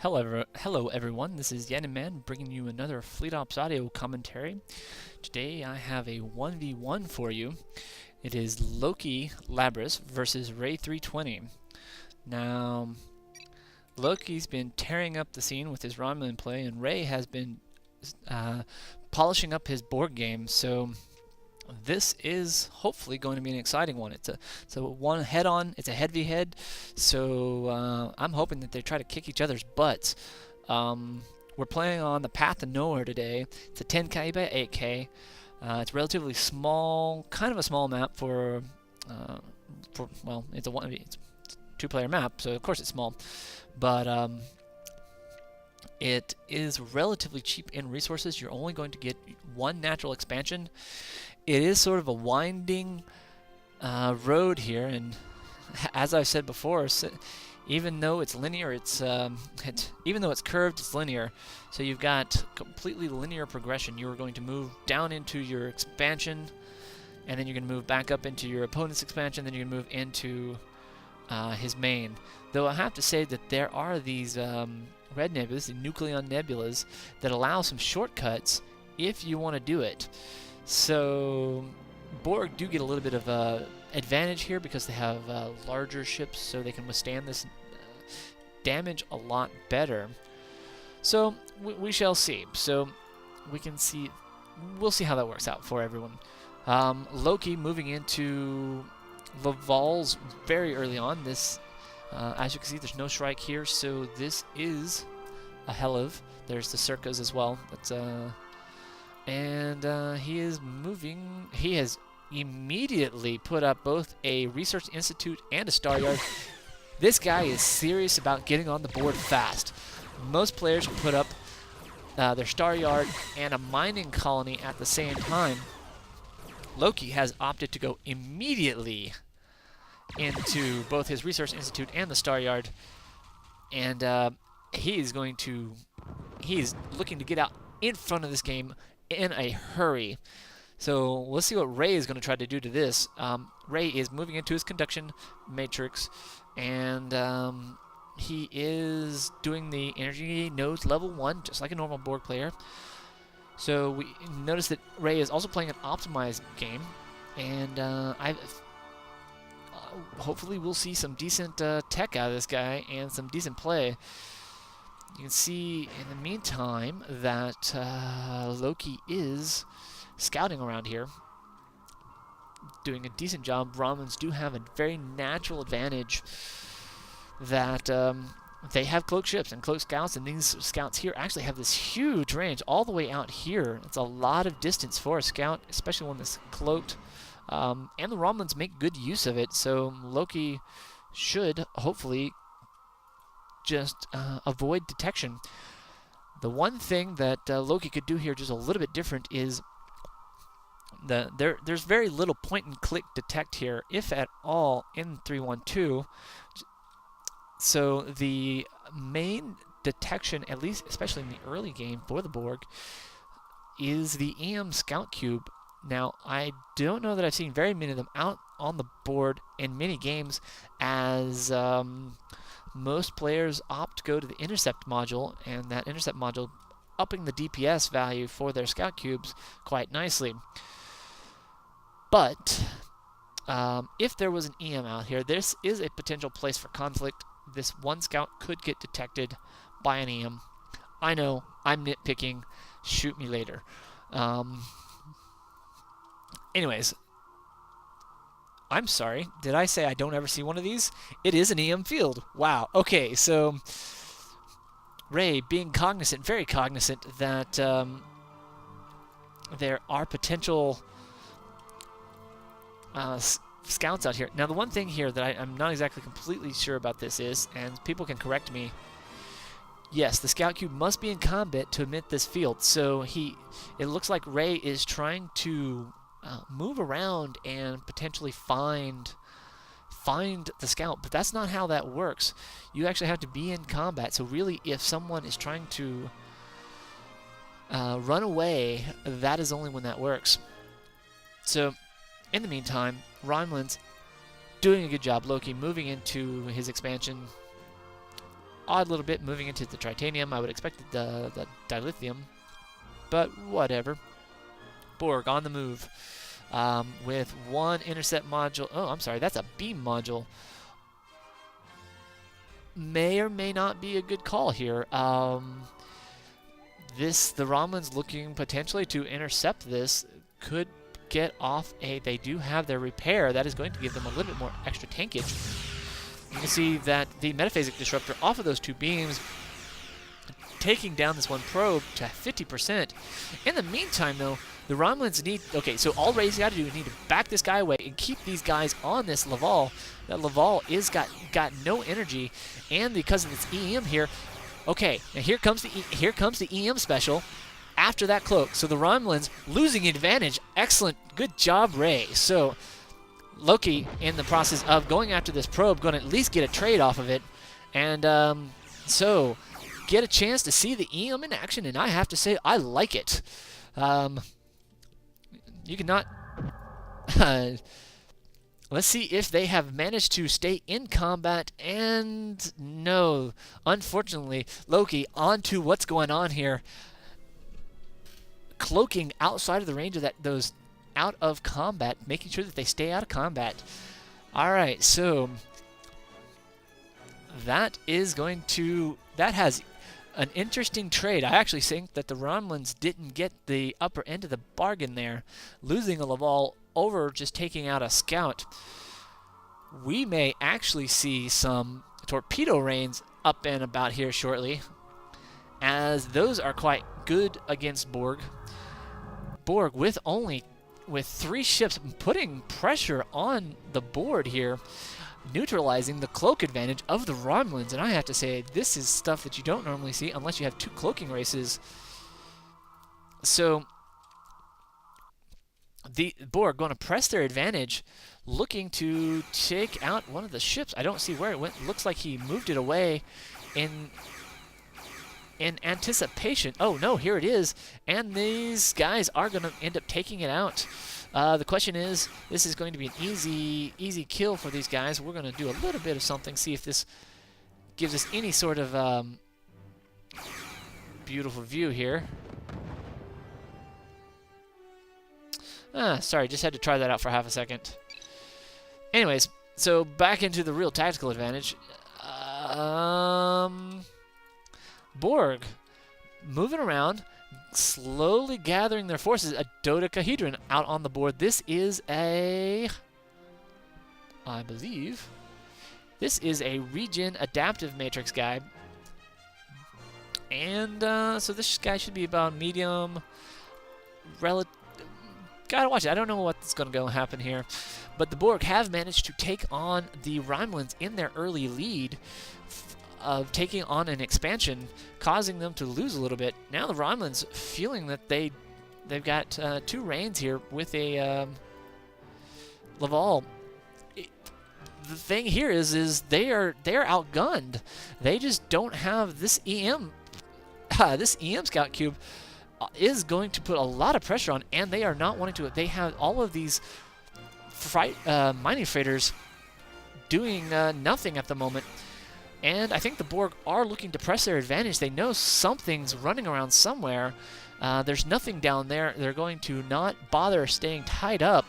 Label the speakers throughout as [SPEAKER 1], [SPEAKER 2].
[SPEAKER 1] Hello everyone, this is Yaniman bringing you another Fleet Ops audio commentary. Today I have a 1v1 for you. It is Loki.Labrys versus Ray320. Now, Loki's been tearing up the scene with his Romulan play, and Ray has been polishing up his board game, so this is hopefully going to be an exciting one. It's a one head-on. It's a head-v-head. So I'm hoping that they try to kick each other's butts. We're playing on the Path to Nowhere today. It's a 10K by 8K. It's relatively small, kind of a small map for well, it's a two-player map, so of course it's small, but it is relatively cheap in resources. You're only going to get one natural expansion. It is sort of a winding road here, and as I've said before, even though it's linear, even though it's curved, it's linear. So you've got completely linear progression. You are going to move down into your expansion, and then you're going to move back up into your opponent's expansion, then you're going to move into his main. Though I have to say that there are these red nebulas, the nucleon nebulas, that allow some shortcuts if you want to do it. So Borg do get a little bit of advantage here because they have larger ships, so they can withstand this damage a lot better. So we shall see. So we'll see how that works out for everyone. Loki moving into Laval's very early on. This, as you can see, there's no strike here, so this is a hell of. There's the Circas as well. That's and he is moving. He has immediately put up both a research institute and a star yard. This guy is serious about getting on the board fast. Most players put up their star yard and a mining colony at the same time. Loki has opted to go immediately into both his research institute and the star yard, and he's looking to get out in front of this game in a hurry. So let's see what Ray is going to try to do to this. Ray is moving into his conduction matrix, and he is doing the energy nodes level 1, just like a normal board player. So we notice that Ray is also playing an optimized game, and hopefully we'll see some decent tech out of this guy and some decent play. You can see in the meantime that Loki is scouting around here, doing a decent job. Romulans do have a very natural advantage that they have cloaked ships and cloaked scouts, and these scouts here actually have this huge range all the way out here. It's a lot of distance for a scout, especially one that's cloaked, and the Romulans make good use of it, so Loki should hopefully just avoid detection. The one thing that Loki could do here just a little bit different is there's very little point-and-click detect here, if at all, in 312. So the main detection, at least especially in the early game for the Borg, is the EM Scout Cube. Now, I don't know that I've seen very many of them out on the board in many games, as most players opt to go to the intercept module, and that intercept module upping the DPS value for their scout cubes quite nicely. But if there was an EM out here, this is a potential place for conflict. This one scout could get detected by an EM. I know, I'm nitpicking. Shoot me later. Anyways, I'm sorry. Did I say I don't ever see one of these? It is an EM field. Wow. Okay, so Ray being cognizant, very cognizant, that there are potential scouts out here. Now, the one thing here that I'm not exactly completely sure about this is, and people can correct me, yes, the scout cube must be in combat to emit this field. So it looks like Ray is trying to move around and potentially find the scout, but that's not how that works. You actually have to be in combat. So really, if someone is trying to run away, that is only when that works. So in the meantime, Romulans doing a good job. Loki moving into his expansion, odd little bit moving into the Tritanium. I would expect the Dilithium, but whatever. Borg on the move with one intercept module. Oh, I'm sorry, that's a beam module. May or may not be a good call here. The Romulans looking potentially to intercept this could get off they do have their repair. That is going to give them a little bit more extra tankage. You can see that the Metaphasic Disruptor off of those two beams, taking down this one probe to 50%. In the meantime, though, the Romulans need... Okay, so all Ray's got to do is need to back this guy away and keep these guys on this Laval. That Laval is got no energy, and because of this EM here... Okay, now here comes the EM special after that cloak. So the Romulans losing advantage. Excellent. Good job, Ray. So... Loki, in the process of going after this probe, going to at least get a trade off of it. And so, get a chance to see the EM in action, and I have to say, I like it. You cannot... let's see if they have managed to stay in combat, and no. Unfortunately, Loki, onto what's going on here. Cloaking outside of the range of those... out of combat, making sure that they stay out of combat. All right, so that has an interesting trade. I actually think that the Romulans didn't get the upper end of the bargain there, losing a Laval over just taking out a scout. We may actually see some torpedo rains up and about here shortly, as those are quite good against Borg. Borg with 3 ships putting pressure on the board here, neutralizing the cloak advantage of the Romulans. And I have to say, this is stuff that you don't normally see unless you have 2 cloaking races. So the Borg going to press their advantage, looking to take out one of the ships. I don't see where it went. Looks like he moved it away in anticipation. Oh no, here it is, and these guys are going to end up taking it out. The question is, this is going to be an easy kill for these guys. We're going to do a little bit of something, see if this gives us any sort of beautiful view here. Sorry, just had to try that out for half a second. Anyways, so back into the real tactical advantage. Borg moving around, slowly gathering their forces. A dodecahedron out on the board. This is I believe, this is a regen adaptive matrix guy. And so this guy should be about medium. Gotta watch it. I don't know what's going to go happen here. But the Borg have managed to take on the Romulans in their early lead of taking on an expansion, causing them to lose a little bit. Now the Romulans feeling that they've got 2 reigns here with a Laval. The thing here is they're outgunned. They just don't have this EM. This EM Scout Cube is going to put a lot of pressure on, and they are not wanting to. They have all of these mining freighters doing nothing at the moment. And I think the Borg are looking to press their advantage. They know something's running around somewhere. There's nothing down there. They're going to not bother staying tied up.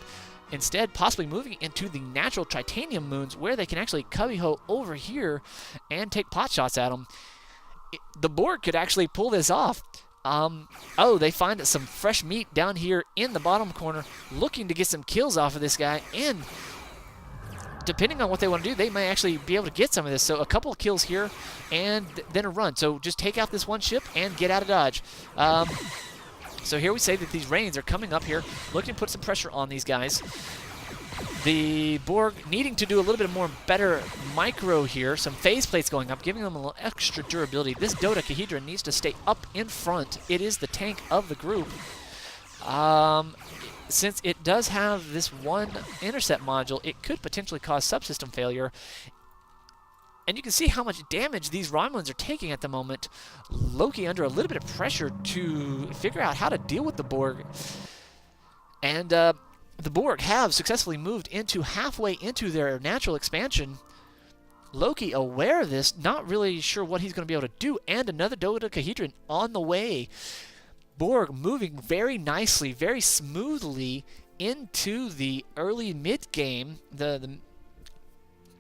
[SPEAKER 1] Instead, possibly moving into the natural Tritanium moons, where they can actually cubby-hoe over here and take pot shots at them. The Borg could actually pull this off. Oh, they find some fresh meat down here in the bottom corner, looking to get some kills off of this guy. And depending on what they want to do, they may actually be able to get some of this. So a couple of kills here, and then a run. So just take out this one ship and get out of dodge. So here we say that these rains are coming up here, looking to put some pressure on these guys. The Borg needing to do a little bit more better micro here. Some phase plates going up, giving them a little extra durability. This dodecahedron needs to stay up in front. It is the tank of the group. Since it does have this one intercept module, it could potentially cause subsystem failure. And you can see how much damage these Romulans are taking at the moment. Loki under a little bit of pressure to figure out how to deal with the Borg. And the Borg have successfully moved into halfway into their natural expansion. Loki, aware of this, not really sure what he's going to be able to do, and another dodecahedron on the way. Borg moving very nicely, very smoothly into the early mid game, the